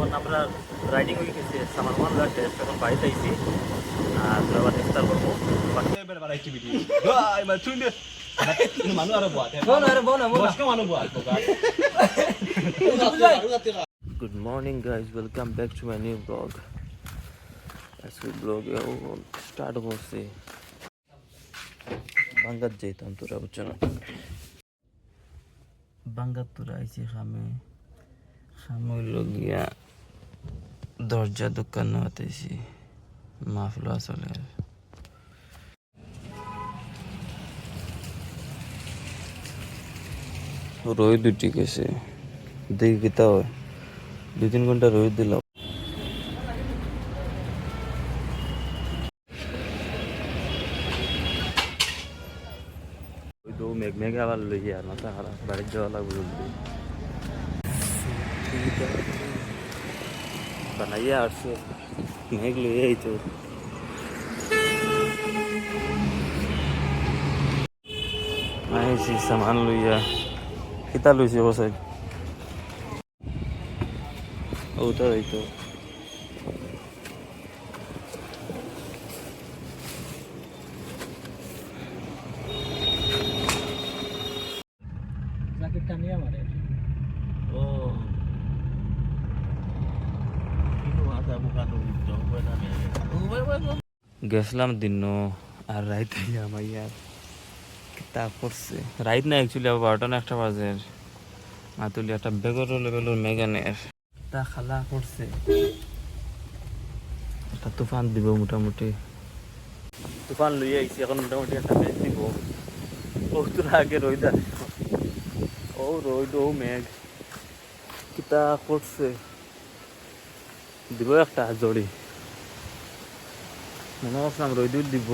এখন আমরা রাইডিং হয়ে গেছে সামান ওয়ান টেস্ট এখন বাড়িতে আইছি আর আবার ইফতার করবো good morning guys welcome back to my new blog আজকে ব্লগে স্টার্ট করছি বাঙ্গাত যেতাম তোরা বুঝছো না বাঙ্গাত তোরা আইছি খামে হইল গিয়া দরজা দোকান হতেছি মাফলো আসলে রোদ উঠি গেছে দেখি কিতা হয় 2-3 ঘন্টা রোদ দিলাম ওই তো মেঘ আবার লই আর মাথা খারাপ বাড়ির যাওয়া লাগবে জলদি বানাইয়া আসছে মেঘ লই আইতো আইছি সামান লইয়া কিতা লইছি বসাই ওটা হইতো জ্যাকেটটা নিয়ে আমারে ও গেছিলাম দিন আর রাইতে আমার ইয়ার কিতা করছে রাইত না অ্যাকচুয়ালি আবার 12টা না 1টা বাজে মাতুলি একটা বেগর লেভেলের মেগানের তা খালা করছে একটা তুফান দিব মোটামুটি তুফান লইয়া আইছি এখন মোটামুটি একটা মেঘ দিব ও তোর আগে রোদ ও রোদ ও মেঘ কিতা করছে দিব একটা জড়ি মনে করছিলাম রোদ দিব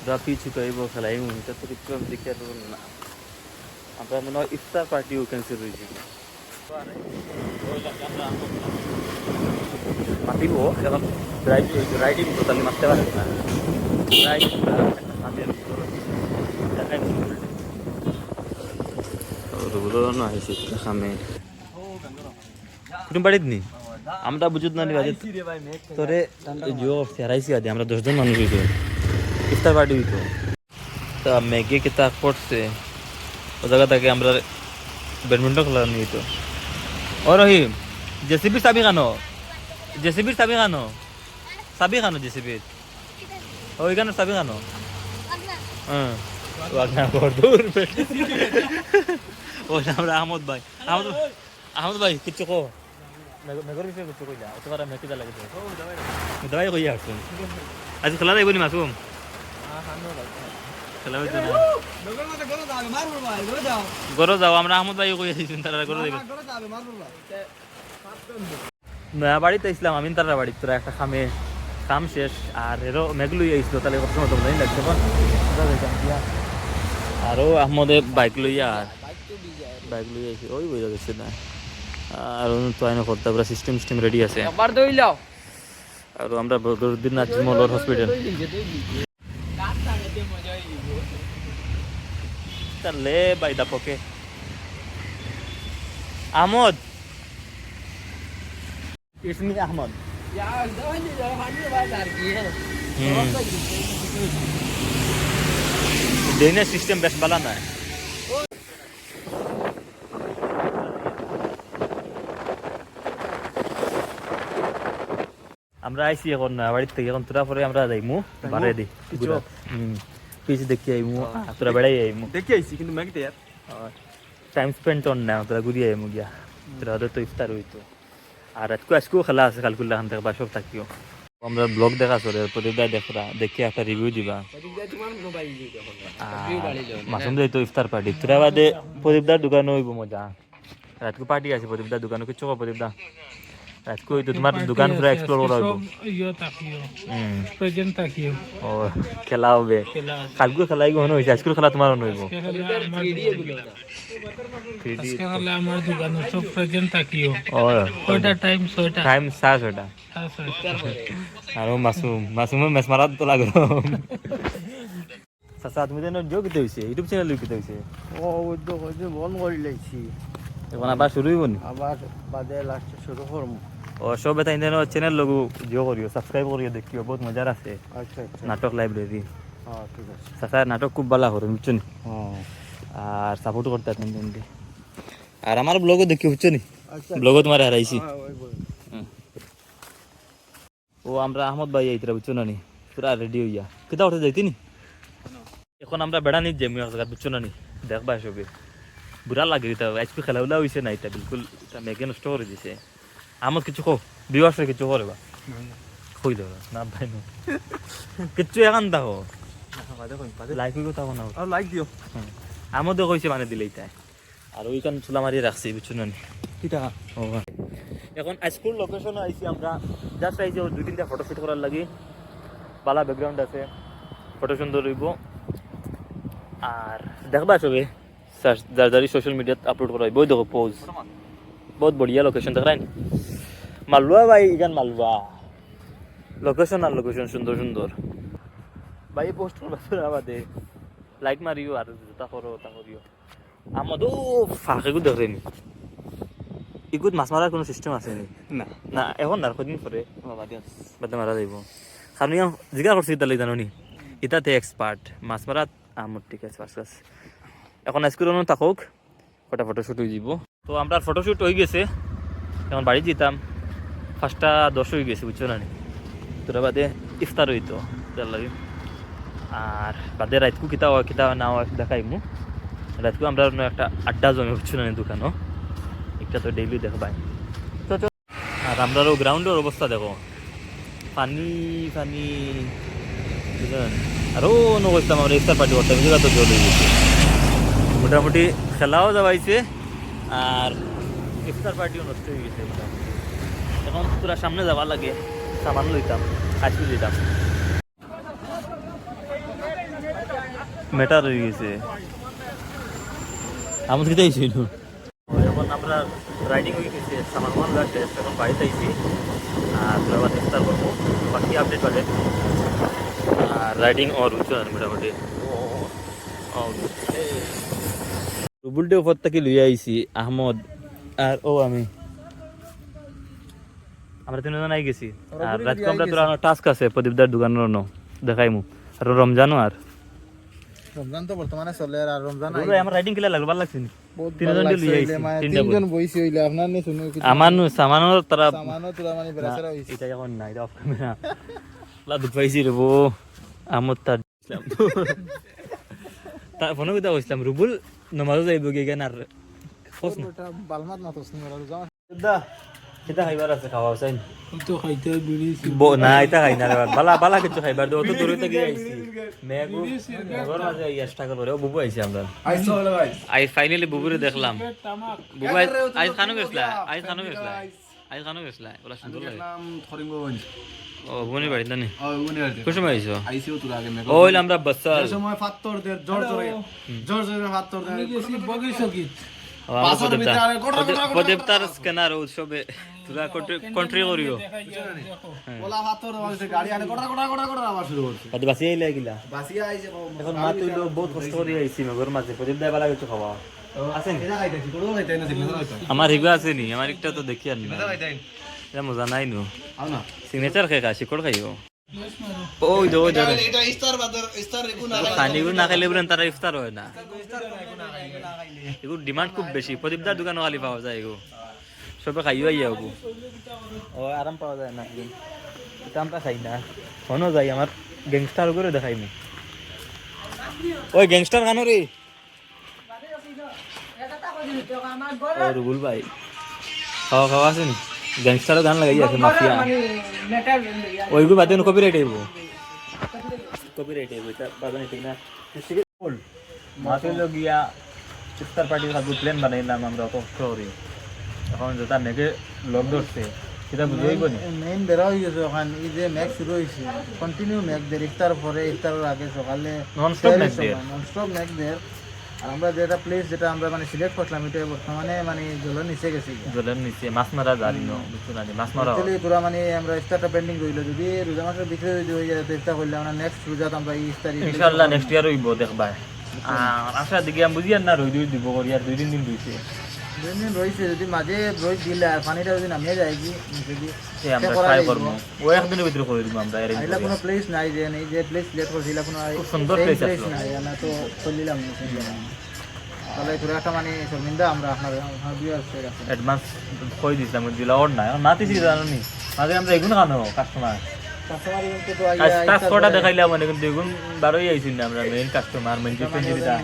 রাফি চুকাইব খেলাইব এটা তো কিছু আমি দেখে না আমরা মনে হয় ইফতার পার্টিও ক্যান্সেল হয়েছে মাতিব এখন রাইডিং টোটালি মারতে পারে না খামে কুটুম বাড়িত নি আমরা বুঝুত না তোরে জিও ফেরাইছি আদি আমরা 10 জন মানুষ হইতো ইফতার পার্টি হইতো তা মেঘে কিতা পড়ছে ও জায়গা থেকে আমরা ব্যাডমিন্টন খেলা নিয়ে হইতো ও রহিম জেসিবির চাবি খানো চাবি খানো জেসিবির ওইখানে চাবি খানো হ্যাঁ দূর ও আমরা আহমদ ভাই কিচ্ছু কো মেঘর বিষয়ে কিছু কইলা অত পারা মেকিদা লাগে দাবাই কইয়া আসুন আজ খেলা যাইব নি মাসুম খেলা হইতো না গরো যাও আমরা আহমদ ভাই কইয়া দিছেন তারা গরো যাইবে নয়া বাড়িতে আইছিলাম আমি তারা বাড়ি তোরা একটা কাম শেষ আর এরও মেঘলুই আইছিল তাহলে কত মতো মনে লাগছে আরও আহমদে বাইক লইয়া আইছি ওই বইয়া গেছে না আর তো আইন করতে পুরো সিস্টেম রেডি আছে আবার দইলাও আর আমরা বদরুদ্দিন নাজিমুল্লাহ হসপিটাল চলে বাইদা পকে আহমদ ইসমি আহমদ দেনে সিস্টেম বেশ ভালো না আমরা আইছি এখন বাড়ির থেকে এখন তোরা পরে আমরা যাইমু বাড়ি দি পিছ দেখি আইমু তোরা বেড়াই আইমু দেখি আইছি কিন্তু ম্যাগতে यार টাইম স্পেন্ড অন না তোরা ঘুরি আইমু গিয়া তোরা তো ইফতার হইতো আর আজকেও খেলা আছে কালকুল্লা খান থেকে বা সব থাকিও আমরা ব্লগ দেখা চলে প্রদীপদাই দেখি একটা রিভিউ দিবা মাসুম যাই তো ইফতার পার্টি তোরা বাদে প্রদীপদার দোকানে হইব মজা রাতকু পার্টি আছে প্রদীপদার দোকানে কিচ্ছু প্রদীপদা আজকে হইতো তোমার দোকান পুরো এক্সপ্লোর করা হইব প্রেজেন্ট থাকিও ও খেলা হবে কালকে খেলাই গো হইছে আজকে খেলা তোমার হইব আজকে খেলা আমার দোকানে সব প্রেজেন্ট থাকিও ও কয়টা টাইম 6টা টাইম 6টা আর মাসুম মেস মারাত তো লাগলো সাসা তুমি দেন যোগ দিতে হইছে ইউটিউব চ্যানেল লিখতে হইছে ও ওই তো বন্ধ করে লাইছি এখন আবার শুরু হইব নি আবার বাদে লাস্টে শুরু করব। ও সবে তাই চ্যানেল লগু জিও করিও সাবস্ক্রাইব করিও দেখিও বহুত মজার আছে আচ্ছা আচ্ছা নাটক লাইব্রেরি হ্যাঁ ঠিক আছে চাচা নাটক খুব ভালো করে বুঝছেন হ্যাঁ আর সাপোর্ট করতে থাকেন কিন্তু আর আমার ব্লগও দেখি বুঝছো নি আচ্ছা ব্লগও তোমার হারাইছি হ্যাঁ ওই বল ও আমরা আহমদ ভাই আইতরা বুঝছো না নি পুরা রেডি হইয়া কিতা উঠে যাইতি নি এখন আমরা বেড়া নিয়ে যাই জায়গা বুঝছো না নি দেখবা সবে বুড়া লাগে এটা আজকে খেলাধুলা হয়েছে না এটা বিলকুল এটা মেঘে নষ্ট করে দিছে আমার কিছু কো বিবাসের কিছু করে বা কই দেব না ভাই না কিচ্ছু এখন দেখো লাইক হইব তখন না আর লাইক দিও আমাদের কইছে মানে দিলেই তাই আর ওইখান চুলা মারিয়ে রাখছি বুঝছো না নি কি টাকা ও এখন স্কুল লোকেশনে আইছি আমরা জাস্ট আইছি ওর 2-3টা ফটো শুট করার লাগি বালা ব্যাকগ্রাউন্ড আছে ফটো সুন্দর হইব আর দেখবা সবে যার সোশ্যাল মিডিয়াত আপলোড করা হইব ওই দেখো পোজ বহুত বড়িয়া লোকেশন দেখ রাইন মালুয়া ভাই ইগান মালুয়া লোকেশন আর লোকেশন সুন্দর সুন্দর ভাই পোস্ট করবা আমাদের লাইক মারিও আর তা করো তা করিও আমাদের ফাঁকেগু দেখেনি ইগুত মাছ মারার কোনো সিস্টেম আছে নি না না এখন না কদিন পরে বাদে মারা যাইব কারণ ইয়া জিজ্ঞাসা করছি তাহলে জানো নি ইতাতে এক্সপার্ট মাছ মারাত আমার ঠিক আছে ফার্স্ট ক্লাস এখন স্কুল অনু থাকুক কটা ফটোশ্যুট হয়ে যাব তো আমরা ফটোশ্যুট হয়ে গেছে এখন বাড়ি যেতাম 5:10 হয়ে গেছে বুঝছো না নি তোরা বাদে ইফতার হইতো তার লাগে আর বাদে রাতকু কিতা না দেখাইমু রাতকু আমরা একটা আড্ডা জমে বুঝছো না নি দোকানও একটা তো ডেইলি দেখবাই আর আমরারও গ্রাউন্ডের অবস্থা দেখো পানি পানি বুঝলেন আরও নগরতাম আমরা ইফতার পার্টি করতাম জায়গা তো জল হয়ে গেছে মোটামুটি খেলাও যাবাইছে আর ইফতার পার্টিও নষ্ট হয়ে গেছে মোটামুটি এখন তোরা সামনে যাবার লাগে সামান লইতাম আজকে দিতাম মেটার হয়ে গেছে আমার কিতা হয়েছিল এখন আমরা রাইডিং হয়ে গেছি সামান ওয়ান লাগছে এখন বাড়িতে আইছি আর তোরা আবার ইফতার করবো বাকি আপডেট পাবে আর রাইডিং ওর উঁচু আর মোটামুটি রুবুলটে উপর থেকে লইয়া আইছি আহমদ আর ও আমরা তিনজন আই গেছি আর রাতকে আমরা তোরা টাস্ক আছে প্রদীপদার দোকানের দেখাইমু আর রমজানও আর রমজান তো বর্তমানে চলে আর রমজান আমার রাইডিং কিলা লাগলো ভালো লাগছে নি তিনজন লইয়া আইছি তিনজন বইছি হইলে আপনার নে শুনো আমানু সামানো তারা সামানো তোরা মানে বেরাসারা হইছে এটা এখন নাই অফ ক্যামেরা লা দুঃখ পাইছি রে বো আমত তার ইসলাম তা ফোন কইতা কইছিলাম রুবুল নমাজ যাইব গেগান আর খোঁজ না এটা বালমাত না তো শুনো যাও দা এটা খাইবার আছে খাওয়া চাই তো খাইতে বিড়ি না এটা খাই না রে বালা বালা কিছু খাইবার দো তো দূরে থেকে আইছি মেগো মেগোর মাঝে ইয়াসটা করে ও বুবু আইছি আমরা আইছো হলো গাইস আই ফাইনালি বুবুরে দেখলাম বুবু আই খানো গেছলা ওলা সুন্দর লাগে নাম থরিঙ্গগঞ্জ ও বুনি বাড়ি জানি ও বুনি বাড়ি কোন সময় আইছো আইসিও তোর আগে মেগো ওই আমরা বাসাল এই সময় ফাত্তর দে জোর জোরে ফাত্তর দে গেছি বগিসকিত প্রদীপতার স্ক্যানার উৎসবে তোরা কন্ট্রি করিও ওলা ফাত্তর গাড়ি আনে কোটা আবার শুরু করছে আজ বাসি আইলে গিলা বাসিয়া আইছে এখন মা তুইলো বহুত কষ্ট করে আইছি মগর মাঝে প্রদীপ দাই বালা কিছু খাওয়া আছে এটা খাইতেছি কোন খাইতে না সিগনেচার খাইতে আমার হিগা আছে নি আমার একটা তো দেখি আর না এটা মজা নাই নো আও না সিগনেচার খাই শিকড় খাইও ওই দো এটা ইস্তার রেকু না খানি না খাইলে বলেন তারা ইফতার হয় না এগো ডিমান্ড খুব বেশি প্রদীপদার দোকানও খালি পাওয়া যায় এগো সবে খাইও আইয়া ওগো ও আরাম পাওয়া যায় না এটা আমরা খাই না হনো যাই আমার গ্যাংস্টার করে দেখাইমু ওই গ্যাংস্টার খানো রে ও রুবুল ভাই খাওয়া আছে নি গ্যাংস্টারও গান লাগাই আছে মাফিয়া ওইগুলো বাদে কপিরাইট আইব এটা বাদে ঠিক না বল মাফিয়া লোক গিয়া ইফতার পার্টির সাথে প্ল্যান বানাইলাম আমরা অত করি এখন যেটা মেঘে লক ধরছে সেটা বুঝাইব নি মেইন বেরা হয়ে গেছে ওখানে এই যে ম্যাচ শুরু হয়েছে কন্টিনিউ ম্যাচ দের ইফতার পরে ইফতারের আগে সকালে ননস্টপ ম্যাচ দেয় ননস্টপ ম্যাচ দের আর আমরা যেটা প্লেস যেটা আমরা মানে সিলেক্ট করলাম এটা বর্তমানে মানে জলের নিচে গেছি জলের নিচে মাছ মারা জানি না বুঝছো না মাছ মারা পুরা মানে আমরা ইফতারটা পেন্ডিং রইল যদি রোজা মাসের ভিতরে যদি হয়ে যায় তো ইফতার করলে আমরা নেক্সট রোজাত আমরা এই ইফতার ইনশাআল্লাহ নেক্সট ইয়ার হইব দেখবা আর আশা দিকে আমি বুঝি আর না রই দিব করি আর 2-3 দিন দিছে দিন রয়েছে যদি মাঝে রোজ দিলে আর পানিটা যদি নামিয়ে যায় কি যদি এই আমরা ট্রাই করবো ও একদিনের ভিতরে করে দিব আমরা এর এলা কোনো প্লেস নাই যে নেই যে প্লেস সিলেক্ট করছি এলা কোনো খুব সুন্দর place আসলো। নাই না তো চলিলাম না তাহলে তোর একটা মানে শর্মিন্দা আমরা আপনার ভিউয়ার্সের কাছে অ্যাডভান্স কই দিছিলাম দিলা ওর নাই না তিছি জানো নি মাঝে আমরা এগুন খানো কাস্টমার কাস্টমার কিন্তু তো কাজ কটা দেখাইলাম মানে কিন্তু এগুন বারোই আইছিল না আমরা মেইন কাস্টমার মেইন ডিপেন্ড দিতা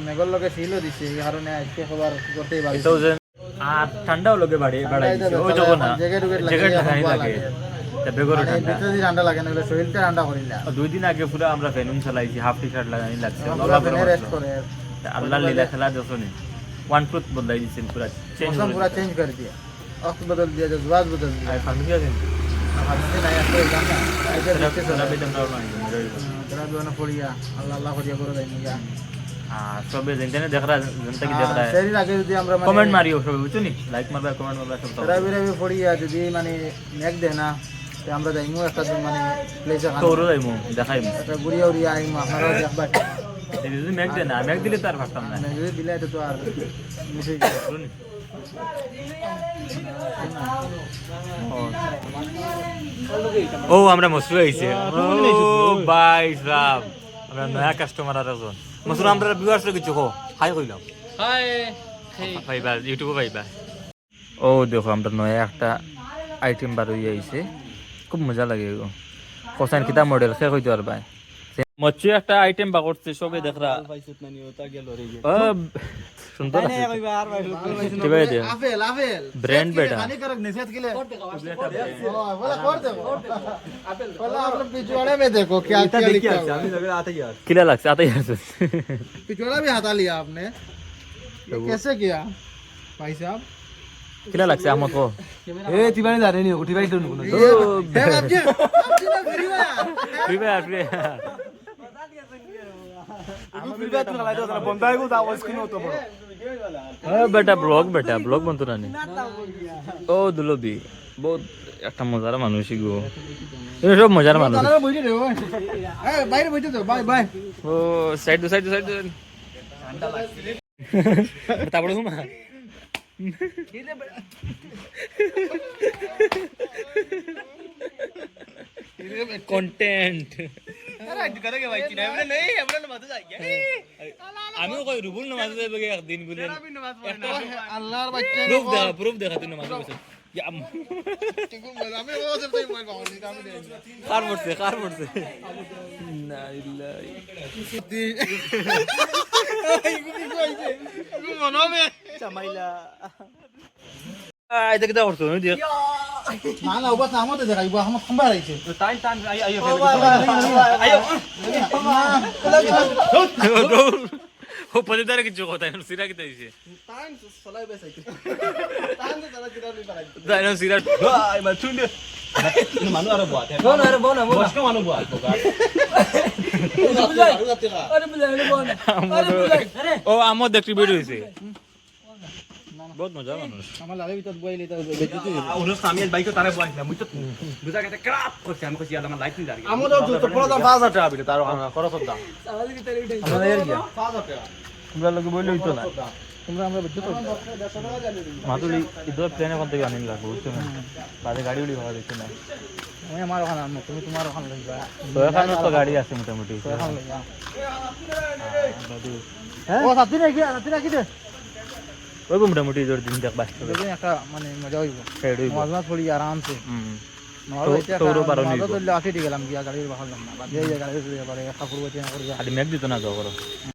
মেঘর লোকে সিলও দিছে এই কারণে আজকে খবর করতেই পারি এটাও যে আর ঠান্ডাও লোকে বাড়াই দিছে ওই যখন না জ্যাকেট লাগাই লাগে তা বেগর ঠান্ডা ভিতরে ঠান্ডা লাগে না শরীরটা ঠান্ডা করি না 2 দিন আগে পুরো আমরা ফ্যান চালাইছি হাফ টি শার্ট লাগাই লাগছে রেস্ট করে আল্লাহ লীলা খেলা দেখোনি ওয়ান টুথ বদলাই দিছেন পুরো চেঞ্জ मौसम पूरा चेंज कर दिया वक्त बदल दिया जज्बात बदल दिया আর ফার্মেসি আছেন हमसे नया तो जाना ऐसे देखते সারা বেতন দাও না तेरा जो ना पड़िया अल्लाह अल्लाह को दिया करो देंगे আর সবে জেনে দেখ রা জনতা কি দেখ রা শরীর আগে যদি আমরা কমেন্ট মারিও সবে বুঝছো নি লাইক মারবা কমেন্ট মারবা সব তেরা বিরে পড়িয়া যদি মানে মেঘ দে না তে আমরা যাইমু একটা মানে প্লেসে তোরও যাইমু দেখাইমু একটা গুড়িয়া উড়িয়া আইমু আপনারা দেখবা এই যদি মেঘ দে না মেঘ দিলে তার ভাবতাম না যদি দিলে তো আর মিশে শুনি ও আমরা মসরু আইছে ও ভাই সাহেব আমরা নয়া কাস্টমার আর একজন মসরু আমরা ভিউয়ার্স কিছু কো হাই কইলাম হাই ভাইবা ইউটিউবে ভাইবা ও দেখো আমরা নয়া একটা আইটেম বার হয়ে আইছে খুব মজা লাগে গো কোসান কিতা মডেল সে কইতো আর ভাই মচ্ছু একটা আইটেম বা করছে সবে দেখরা সুন্দর আছে ঠিক আছে আফেল আফেল ব্র্যান্ড বেটা পানি করক निषेध के लिए बोला कर दे आपेल बोला आपने पिछवाड़े में देखो क्या क्या लिखा है अभी लग रहा आता यार किला লাগছে আতাই আছে पिछवाड़ा भी हटा लिया आपने ये कैसे किया भाई साहब किला লাগছে আমত কো এ তিবানি জানে নি উঠি ভাই তো ও है आपके आपने मेरी ফ্রি ফ্রি বেটা ব্লগ বন্ধু নানি ও দুলবি বহুত একটা মজার মানুষই গো এরা সব মজার মানুষ বাইরে বইতে তো বাই বাই ও সাইড তারপরে ঘুমা কন্টেন্ট আমিও কই রুবুল নামাজ যাবে একদিন বলে আল্লাহর বাচ্চা প্রুফ দেখা তুই নামাজ পড়ছিস আমি ও সব তাই মোবাইল পাওনি আমি দেই কার পড়ছে না ইল্লাহি মনে হবে চামাইলা এটা কি করছো নই দেখ না না ওবা আমাদের দেখাইবো আমার খম্বা রাইছে টাইম আইও ও পদে দাঁড়ে কিছু কথা না সিরা কি দিছে টাইম সলাই বেসাইতে টাইম তো তারা কিরা নি পারাই দাইনো সিরা ভাই মা চুন্ডে মানু আর বাত বোনা বসকে মানু বাত ও আমো দেখি ভিডিও হইছে বহুত মজা মানুষ আমার লাগে ভিতর বইলে তো বেজিতে উনো সামিয়াল বাইকে তারে বইছিলাম মুই তো বুঝা গেছে ক্রাপ করছি আমি কইছি আমার লাইট নি দাঁড়িয়ে আমাদের তো পুরো দাম 5000 টাকা বিলে তার খরচ দাম আমাদের এর গিয়া 5000 টাকা তোমরা লোকে বইলে হইতো না তোমরা আমরা বেজিতে মাতুলি ইদর প্লেনে কোন থেকে আনিন লাগবে বুঝছো না বাদে গাড়ি উড়ি ভাড়া দিতে না আমি আমার ওখানে আনবো তুমি তোমার ওখানে লইবা তো এখানে তো গাড়ি আছে মোটামুটি ওখানে লইবা ও সাথী নাকি দে ওই মোটামুটি ইদর দিন দেখ বাস তো দেখেন একটা মানে মজা হইব সাইড হইব নামাজ পড়ি আরাম সে তোরও পারো নিব তো আসে গেলাম গিয়া গাড়ির বাহার না বাদ দিয়ে গাড়ি করে কাপড় বচে না করে খালি মেঘ দিত না যাও করো